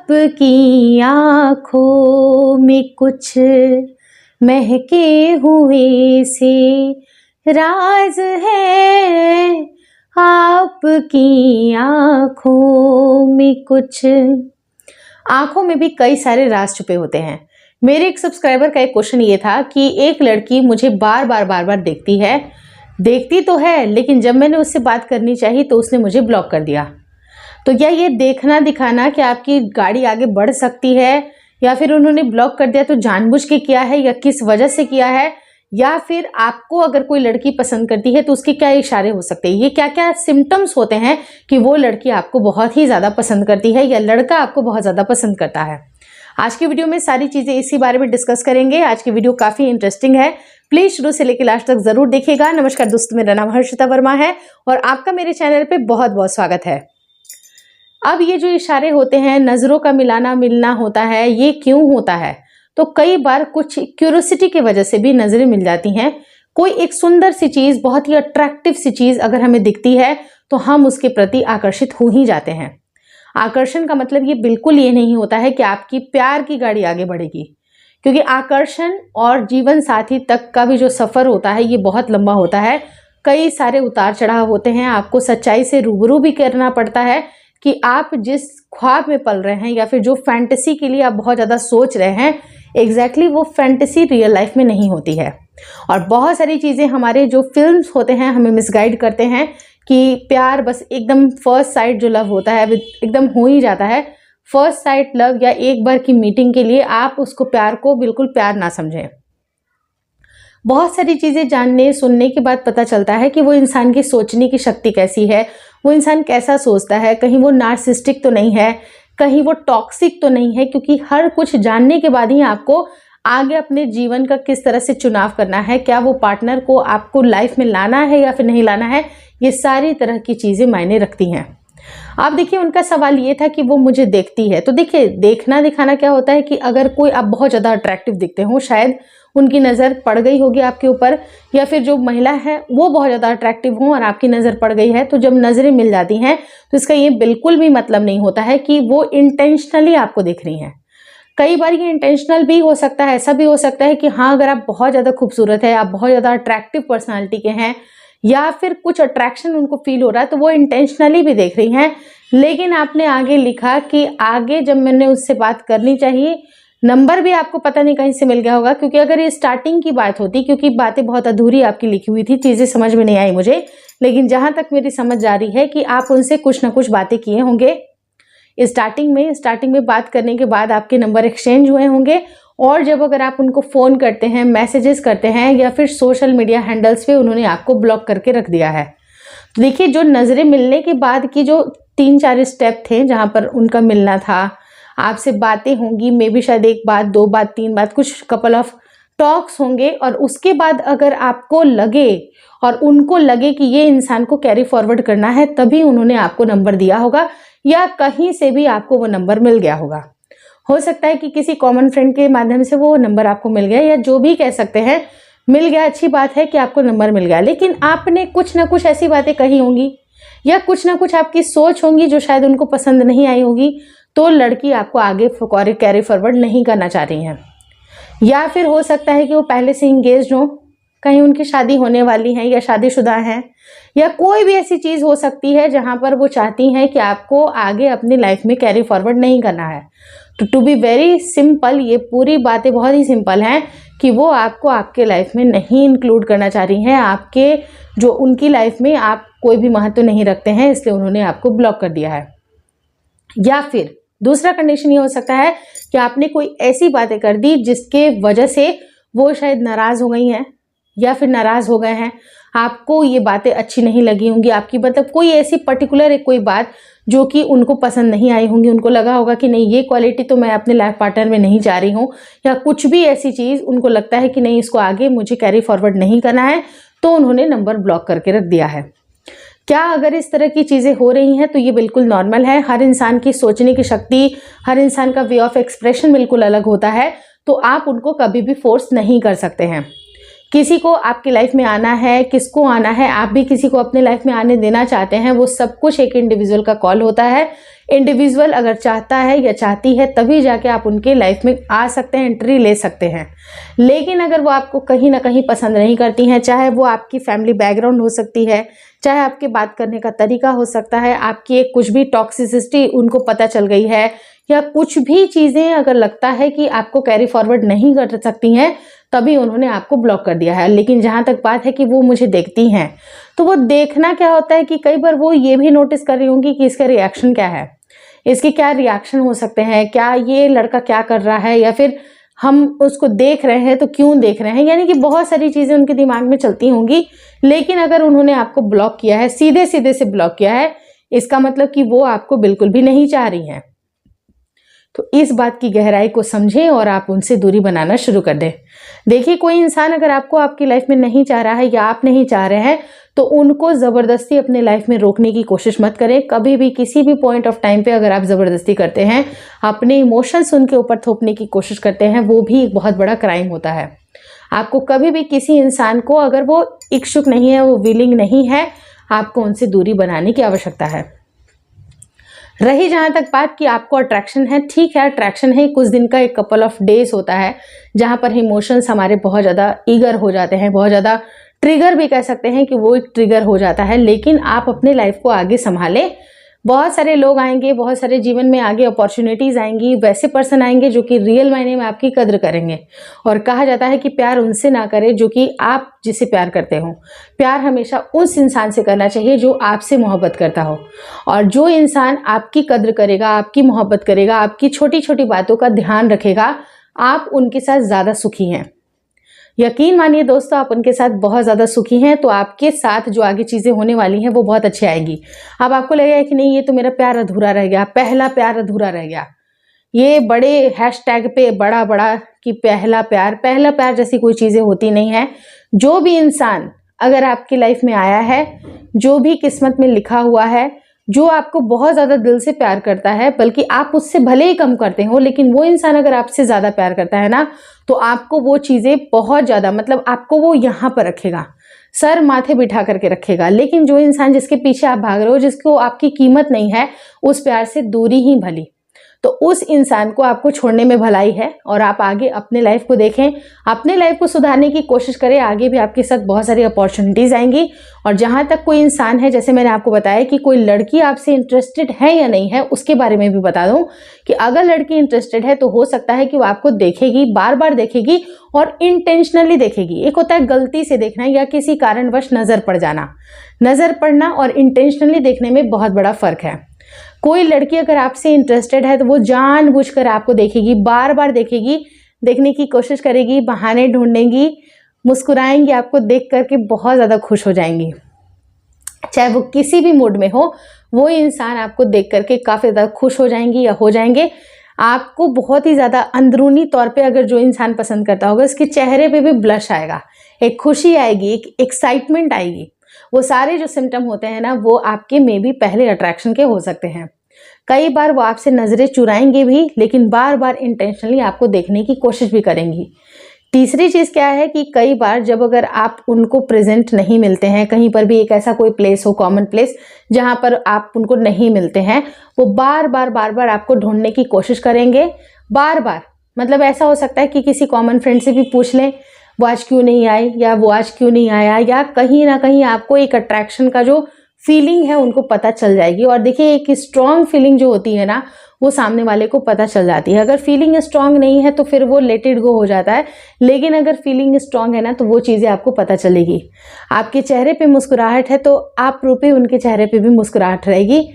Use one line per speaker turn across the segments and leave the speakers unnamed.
आपकी आँखों में कुछ महके हुए से राज है, आपकी आँखों में कुछ। आँखों में भी कई सारे राज छुपे होते हैं। मेरे एक सब्सक्राइबर का एक क्वेश्चन ये था कि एक लड़की मुझे बार बार देखती तो है, लेकिन जब मैंने उससे बात करनी चाहिए तो उसने मुझे ब्लॉक कर दिया। तो क्या ये देखना दिखाना कि आपकी गाड़ी आगे बढ़ सकती है, या फिर उन्होंने ब्लॉक कर दिया तो जानबूझ के किया है या किस वजह से किया है, या फिर आपको अगर कोई लड़की पसंद करती है तो उसके क्या इशारे हो सकते हैं, ये क्या क्या सिम्टम्स होते हैं कि वो लड़की आपको बहुत ही ज़्यादा पसंद करती है या लड़का आपको बहुत ज़्यादा पसंद करता है। आज की वीडियो में सारी चीज़ें इसी बारे में डिस्कस करेंगे। आज की वीडियो काफ़ी इंटरेस्टिंग है, प्लीज़ शुरू से लेकर लास्ट तक ज़रूर देखिएगा। नमस्कार दोस्तों, मेरा नाम हर्षिता वर्मा है और आपका मेरे चैनल पर बहुत बहुत स्वागत है। अब ये जो इशारे होते हैं, नज़रों का मिलाना मिलना होता है, ये क्यों होता है? तो कई बार कुछ क्यूरियोसिटी की वजह से भी नज़रें मिल जाती हैं। कोई एक सुंदर सी चीज़, बहुत ही अट्रैक्टिव सी चीज़ अगर हमें दिखती है तो हम उसके प्रति आकर्षित हो ही जाते हैं। आकर्षण का मतलब ये बिल्कुल ये नहीं होता है कि आपकी प्यार की गाड़ी आगे बढ़ेगी, क्योंकि आकर्षण और जीवन साथी तक का भी जो सफ़र होता है ये बहुत लंबा होता है। कई सारे उतार चढ़ाव होते हैं, आपको सच्चाई से रूबरू भी करना पड़ता है कि आप जिस ख्वाब में पल रहे हैं या फिर जो फैंटेसी के लिए आप बहुत ज़्यादा सोच रहे हैं, एग्जैक्टली वो फैंटेसी रियल लाइफ में नहीं होती है। और बहुत सारी चीज़ें हमारे जो फिल्म्स होते हैं हमें मिसगाइड करते हैं कि प्यार बस एकदम फर्स्ट साइट जो लव होता है एकदम हो ही जाता है। फर्स्ट साइट लव या एक बार की मीटिंग के लिए आप उसको प्यार को बिल्कुल प्यार ना समझें। बहुत सारी चीज़ें जानने सुनने के बाद पता चलता है कि वो इंसान की सोचने की शक्ति कैसी है, वो इंसान कैसा सोचता है, कहीं वो नार्सिसिस्टिक तो नहीं है, कहीं वो टॉक्सिक तो नहीं है, क्योंकि हर कुछ जानने के बाद ही आपको आगे अपने जीवन का किस तरह से चुनाव करना है, क्या वो पार्टनर को आपको लाइफ में लाना है या फिर नहीं लाना है, ये सारी तरह की चीज़ें मायने रखती हैं। आप देखिए, उनका सवाल ये था कि वो मुझे देखती है। तो देखिए, देखना दिखाना क्या होता है कि अगर कोई आप बहुत ज़्यादा अट्रैक्टिव दिखते हो, शायद उनकी नज़र पड़ गई होगी आपके ऊपर, या फिर जो महिला है वो बहुत ज़्यादा अट्रैक्टिव हो और आपकी नज़र पड़ गई है, तो जब नज़रें मिल जाती हैं तो इसका ये बिल्कुल भी मतलब नहीं होता है कि वो इंटेंशनली आपको देख रही हैं। कई बार ये इंटेंशनल भी हो सकता है, ऐसा भी हो सकता है कि हाँ, अगर आप बहुत ज़्यादा खूबसूरत है, आप बहुत ज़्यादा अट्रैक्टिव पर्सनालिटी के हैं या फिर कुछ अट्रैक्शन उनको फील हो रहा है, तो वो इंटेंशनली भी देख रही हैं। लेकिन आपने आगे लिखा कि आगे जब मैंने उससे बात करनी चाहिए, नंबर भी आपको पता नहीं कहीं से मिल गया होगा, क्योंकि अगर ये स्टार्टिंग की बात होती, क्योंकि बातें बहुत अधूरी आपकी लिखी हुई थी, चीज़ें समझ में नहीं आई मुझे, लेकिन जहाँ तक मेरी समझ जा रही है कि आप उनसे कुछ ना कुछ बातें किए होंगे स्टार्टिंग में बात करने के बाद आपके नंबर एक्सचेंज हुए होंगे, और जब अगर आप उनको फ़ोन करते हैं, मैसेजेस करते हैं या फिर सोशल मीडिया हैंडल्स पे उन्होंने आपको ब्लॉक करके रख दिया है। तो देखिए, जो नज़रें मिलने के बाद की जो 3-4 स्टेप थे जहाँ पर उनका मिलना था, आपसे बातें होंगी, मे बी शायद 1 बात 2 बात 3 बात, कुछ कपल ऑफ टॉक्स होंगे, और उसके बाद अगर आपको लगे और उनको लगे कि ये इंसान को कैरी फॉरवर्ड करना है, तभी उन्होंने आपको नंबर दिया होगा या कहीं से भी आपको वो नंबर मिल गया होगा। हो सकता है कि किसी कॉमन फ्रेंड के माध्यम से वो नंबर आपको मिल गया, या जो भी कह सकते हैं मिल गया, अच्छी बात है कि आपको नंबर मिल गया, लेकिन आपने कुछ ना कुछ ऐसी बातें कही होंगी या कुछ ना कुछ आपकी सोच होंगी जो शायद उनको पसंद नहीं आई होगी, तो लड़की आपको आगे कैरी फॉरवर्ड नहीं करना चाह रही हैं। या फिर हो सकता है कि वो पहले से इंगेज्ड हो, कहीं उनकी शादी होने वाली है या शादीशुदा हैं, या कोई भी ऐसी चीज़ हो सकती है जहाँ पर वो चाहती हैं कि आपको आगे अपनी लाइफ में कैरी फॉरवर्ड नहीं करना है। तो टू बी वेरी सिंपल, ये पूरी बातें बहुत ही सिंपल हैं कि वो आपको आपके लाइफ में नहीं इंक्लूड करना चाह रही हैं, आपके जो उनकी लाइफ में आप कोई भी महत्व नहीं रखते हैं, इसलिए उन्होंने आपको ब्लॉक कर दिया है। या फिर दूसरा कंडीशन ये हो सकता है कि आपने कोई ऐसी बातें कर दी जिसके वजह से वो शायद नाराज़ हो गई हैं या फिर नाराज़ हो गए हैं, आपको ये बातें अच्छी नहीं लगी होंगी, आपकी मतलब कोई ऐसी पर्टिकुलर एक कोई बात जो कि उनको पसंद नहीं आई होंगी, उनको लगा होगा कि नहीं, ये क्वालिटी तो मैं अपने लाइफ पार्टनर में नहीं चाह रही हूँ, या कुछ भी ऐसी चीज़ उनको लगता है कि नहीं, इसको आगे मुझे कैरी फॉरवर्ड नहीं करना है, तो उन्होंने नंबर ब्लॉक करके रख दिया है। क्या अगर इस तरह की चीज़ें हो रही हैं तो ये बिल्कुल नॉर्मल है। हर इंसान की सोचने की शक्ति, हर इंसान का वे ऑफ एक्सप्रेशन बिल्कुल अलग होता है, तो आप उनको कभी भी फोर्स नहीं कर सकते हैं। किसी को आपकी लाइफ में आना है, किसको आना है, आप भी किसी को अपने लाइफ में आने देना चाहते हैं, वो सब कुछ एक इंडिविजुअल का कॉल होता है। इंडिविजुअल अगर चाहता है या चाहती है तभी जाके आप उनके लाइफ में आ सकते हैं, एंट्री ले सकते हैं। लेकिन अगर वो आपको कहीं ना कहीं पसंद नहीं करती हैं, चाहे वो आपकी फैमिली बैकग्राउंड हो सकती है, चाहे आपके बात करने का तरीका हो सकता है, आपकी एक कुछ भी टॉक्सिसिटी उनको पता चल गई है, या कुछ भी चीज़ें अगर लगता है कि आपको कैरी फॉरवर्ड नहीं कर सकती हैं, तभी उन्होंने आपको ब्लॉक कर दिया है। लेकिन जहाँ तक बात है कि वो मुझे देखती हैं, तो वो देखना क्या होता है कि कई बार वो ये भी नोटिस कर रही होंगी कि इसका रिएक्शन क्या है, इसके क्या रिएक्शन हो सकते हैं, क्या ये लड़का क्या कर रहा है, या फिर हम उसको देख रहे हैं तो क्यों देख रहे हैं। यानी कि बहुत सारी चीज़ें उनके दिमाग में चलती होंगी। लेकिन अगर उन्होंने आपको ब्लॉक किया है, सीधे सीधे से ब्लॉक किया है, इसका मतलब कि वो आपको बिल्कुल भी नहीं चाह रही हैं। तो इस बात की गहराई को समझें और आप उनसे दूरी बनाना शुरू कर दें। देखिए, कोई इंसान अगर आपको आपकी लाइफ में नहीं चाह रहा है या आप नहीं चाह रहे हैं, तो उनको ज़बरदस्ती अपने लाइफ में रोकने की कोशिश मत करें। कभी भी किसी भी पॉइंट ऑफ टाइम पे अगर आप ज़बरदस्ती करते हैं, अपने इमोशंस उनके ऊपर थोपने की कोशिश करते हैं, वो भी एक बहुत बड़ा क्राइम होता है। आपको कभी भी किसी इंसान को, अगर वो इच्छुक नहीं है, वो विलिंग नहीं है, आपको उनसे दूरी बनाने की आवश्यकता है। रही जहाँ तक बात कि आपको अट्रैक्शन है, ठीक है, अट्रैक्शन है, कुछ दिन का, एक कपल ऑफ डेज होता है जहाँ पर इमोशंस हमारे बहुत ज़्यादा ईगर हो जाते हैं, बहुत ज़्यादा ट्रिगर भी कह सकते हैं कि वो एक ट्रिगर हो जाता है। लेकिन आप अपने लाइफ को आगे संभालें। बहुत सारे लोग आएंगे, बहुत सारे जीवन में आगे अपॉर्चुनिटीज़ आएंगी, वैसे पर्सन आएंगे जो कि रियल मायने में आपकी कद्र करेंगे। और कहा जाता है कि प्यार उनसे ना करें जो कि आप जिसे प्यार करते हो। प्यार हमेशा उस इंसान से करना चाहिए जो आपसे मोहब्बत करता हो। और जो इंसान आपकी कद्र करेगा, आपकी मोहब्बत करेगा, आपकी छोटी छोटी बातों का ध्यान रखेगा, आप उनके साथ ज़्यादा सुखी हैं। यकीन मानिए दोस्तों, आप उनके साथ बहुत ज़्यादा सुखी हैं, तो आपके साथ जो आगे चीज़ें होने वाली हैं वो बहुत अच्छी आएंगी। अब आपको लगेगा कि नहीं, ये तो मेरा प्यार अधूरा रह गया, पहला प्यार अधूरा रह गया। ये बड़े हैशटैग पे बड़ा बड़ा कि पहला प्यार जैसी कोई चीज़ें होती नहीं है। जो भी इंसान अगर आपकी लाइफ में आया है, जो भी किस्मत में लिखा हुआ है, जो आपको बहुत ज़्यादा दिल से प्यार करता है, बल्कि आप उससे भले ही कम करते हो, लेकिन वो इंसान अगर आपसे ज़्यादा प्यार करता है ना, तो आपको वो चीज़ें बहुत ज़्यादा, मतलब आपको वो यहाँ पर रखेगा, सर माथे बिठा करके रखेगा। लेकिन जो इंसान जिसके पीछे आप भाग रहे हो, जिसको आपकी कीमत नहीं है, उस प्यार से दूरी ही भली। तो उस इंसान को आपको छोड़ने में भलाई है और आप आगे अपने लाइफ को देखें, अपने लाइफ को सुधारने की कोशिश करें। आगे भी आपके साथ बहुत सारी अपॉर्चुनिटीज़ आएंगी। और जहाँ तक कोई इंसान है, जैसे मैंने आपको बताया कि कोई लड़की आपसे इंटरेस्टेड है या नहीं है, उसके बारे में भी बता दूं कि अगर लड़की इंटरेस्टेड है तो हो सकता है कि वो आपको देखेगी, बार बार देखेगी और इंटेंशनली देखेगी। एक होता है गलती से देखना या किसी कारणवश नज़र पड़ जाना। नज़र पड़ना और इंटेंशनली देखने में बहुत बड़ा फ़र्क है। कोई लड़की अगर आपसे इंटरेस्टेड है तो वो जानबूझकर आपको देखेगी, बार बार देखेगी, देखने की कोशिश करेगी, बहाने ढूंढेंगी, मुस्कुराएंगी, आपको देख करके बहुत ज़्यादा खुश हो जाएंगी। चाहे वो किसी भी मूड में हो, वो इंसान आपको देख करके काफ़ी ज़्यादा खुश हो जाएंगी या हो जाएंगे। आपको बहुत ही ज़्यादा अंदरूनी तौर पे अगर जो इंसान पसंद करता होगा, उसके चेहरे पे भी ब्लश आएगा, एक खुशी आएगी, एक एक्साइटमेंट आएगी। वो सारे जो सिम्टम होते हैं ना, वो आपके में भी पहले अट्रैक्शन के हो सकते हैं। कई बार वो आपसे नज़रें चुराएंगे भी, लेकिन बार बार इंटेंशनली आपको देखने की कोशिश भी करेंगी। तीसरी चीज़ क्या है कि कई बार जब अगर आप उनको प्रेजेंट नहीं मिलते हैं, कहीं पर भी एक ऐसा कोई प्लेस हो, कॉमन प्लेस, जहाँ पर आप उनको नहीं मिलते हैं, वो बार बार आपको ढूंढने की कोशिश करेंगे। बार बार मतलब ऐसा हो सकता है कि किसी कॉमन फ्रेंड से भी पूछ लें, वो आज क्यों नहीं आई, या वो आज क्यों नहीं आया, या कहीं ना कहीं आपको एक अट्रैक्शन का जो फीलिंग है उनको पता चल जाएगी। और देखिए, एक स्ट्रॉन्ग फीलिंग जो होती है ना, वो सामने वाले को पता चल जाती है। अगर फीलिंग स्ट्रॉन्ग नहीं है तो फिर वो लेट इट गो हो जाता है, लेकिन अगर फीलिंग स्ट्रॉन्ग है ना, तो वो चीज़ें आपको पता चलेगी। आपके चेहरे पे मुस्कुराहट है तो आप रूपे उनके चेहरे पे भी मुस्कुराहट रहेगी।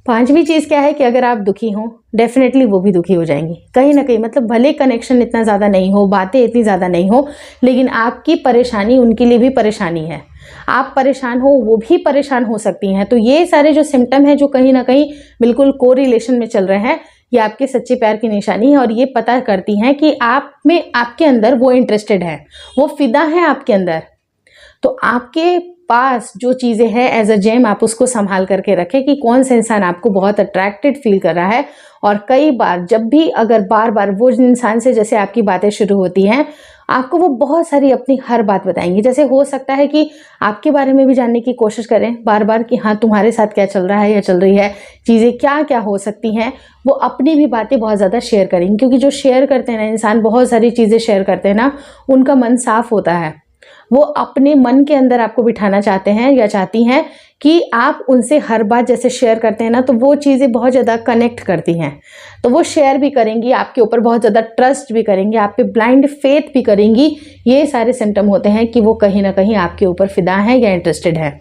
पांचवी चीज़ क्या है कि अगर आप दुखी हो, डेफिनेटली वो भी दुखी हो जाएंगी कहीं ना कहीं। मतलब भले कनेक्शन इतना ज़्यादा नहीं हो, बातें इतनी ज़्यादा नहीं हो, लेकिन आपकी परेशानी उनके लिए भी परेशानी है। आप परेशान हो, वो भी परेशान हो सकती हैं। तो ये सारे जो सिम्टम हैं, जो कहीं ना कहीं बिल्कुल को रिलेशन में चल रहे हैं, ये आपके सच्चे प्यार की निशानी है। और ये पता करती हैं कि आप में, आपके अंदर वो इंटरेस्टेड है, वो फिदा है आपके अंदर। तो आपके पास जो चीज़ें हैं एज अ जेम, आप उसको संभाल करके रखें कि कौन सा इंसान आपको बहुत अट्रैक्टेड फील कर रहा है। और कई बार जब भी अगर बार बार वो इंसान से जैसे आपकी बातें शुरू होती हैं आपको वो बहुत सारी अपनी हर बात बताएंगी। जैसे हो सकता है कि आपके बारे में भी जानने की कोशिश करें बार बार कि हाँ तुम्हारे साथ क्या चल रहा है या चल रही है, चीज़ें क्या क्या हो सकती हैं। वो अपनी भी बातें बहुत ज़्यादा शेयर करेंगी, क्योंकि जो शेयर करते हैं ना इंसान, बहुत सारी चीज़ें शेयर करते हैं ना, उनका मन साफ होता है। वो अपने मन के अंदर आपको बिठाना चाहते हैं या चाहती हैं कि आप उनसे हर बात जैसे शेयर करते हैं ना, तो वो चीज़ें बहुत ज़्यादा कनेक्ट करती हैं। तो वो शेयर भी करेंगी, आपके ऊपर बहुत ज़्यादा ट्रस्ट भी करेंगी, आप पे ब्लाइंड फेथ भी करेंगी। ये सारे सिम्टम होते हैं कि वो कहीं ना कहीं आपके ऊपर फिदा है या इंटरेस्टेड है।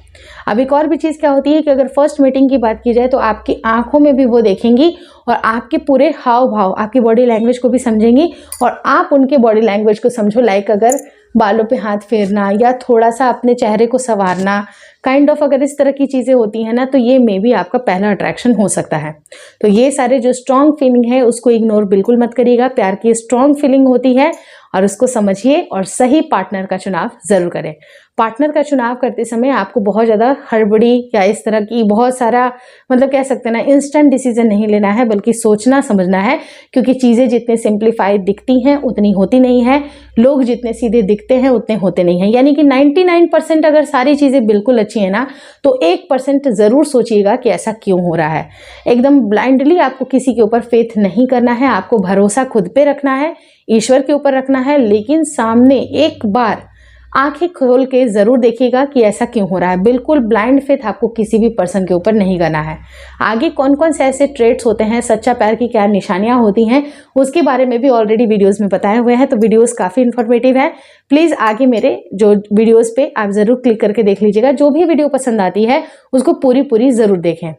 अब एक और भी चीज़ क्या होती है कि अगर फर्स्ट मीटिंग की बात की जाए तो आपकी आंखों में भी वो देखेंगी और आपके पूरे हाव भाव, आपकी बॉडी लैंग्वेज को भी समझेंगी और आप उनके बॉडी लैंग्वेज को समझो। लाइक अगर बालों पे हाथ फेरना या थोड़ा सा अपने चेहरे को संवारना, काइंड ऑफ अगर इस तरह की चीज़ें होती हैं ना, तो ये मे भी आपका पहला अट्रैक्शन हो सकता है। तो ये सारे जो स्ट्रॉन्ग फीलिंग है उसको इग्नोर बिल्कुल मत करिएगा। प्यार की स्ट्रॉन्ग फीलिंग होती है और उसको समझिए और सही पार्टनर का चुनाव जरूर करें। पार्टनर का चुनाव करते समय आपको बहुत ज़्यादा हड़बड़ी या इस तरह की बहुत सारा, मतलब कह सकते हैं ना, इंस्टेंट डिसीजन नहीं लेना है, बल्कि सोचना समझना है। क्योंकि चीज़ें जितने सिंप्लीफाइड दिखती हैं उतनी होती नहीं है, लोग जितने सीधे दिखते हैं उतने होते नहीं हैं। यानी कि 99% अगर सारी चीज़ें बिल्कुल अच्छी हैं ना, तो 1% ज़रूर सोचिएगा कि ऐसा क्यों हो रहा है। एकदम ब्लाइंडली आपको किसी के ऊपर फेथ नहीं करना है, आपको भरोसा खुद पे रखना है, ईश्वर के ऊपर रखना है। लेकिन सामने एक बार आंखें खोल के जरूर देखिएगा कि ऐसा क्यों हो रहा है। बिल्कुल ब्लाइंड फेथ आपको किसी भी पर्सन के ऊपर नहीं करना है। आगे कौन कौन से ऐसे ट्रेट्स होते हैं, सच्चा प्यार की क्या निशानियां होती हैं, उसके बारे में भी ऑलरेडी वीडियोस में बताए हुए हैं। तो वीडियोस काफ़ी इन्फॉर्मेटिव है। प्लीज़ आगे मेरे जो वीडियोज़ पे आप ज़रूर क्लिक करके देख लीजिएगा। जो भी वीडियो पसंद आती है उसको पूरी ज़रूर देखें।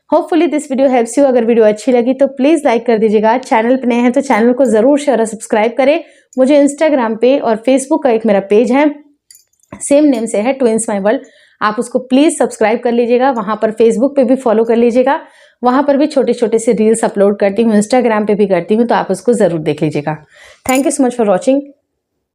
Hopefully this video helps you. अगर वीडियो अच्छी लगी तो प्लीज़ लाइक कर दीजिएगा। चैनल पे नए हैं तो चैनल को ज़रूर शेयर और सब्सक्राइब करें। मुझे इंस्टाग्राम पे और फेसबुक का एक मेरा पेज है, सेम नेम से है, ट्विंस माई वर्ल्ड। आप उसको प्लीज़ सब्सक्राइब कर लीजिएगा। वहाँ पर फेसबुक पे भी फॉलो कर लीजिएगा। वहाँ पर भी छोटे छोटे से रील्स अपलोड करती हूँ, इंस्टाग्राम पे भी करती हूँ, तो आप उसको ज़रूर देख लीजिएगा। Thank you so much for watching.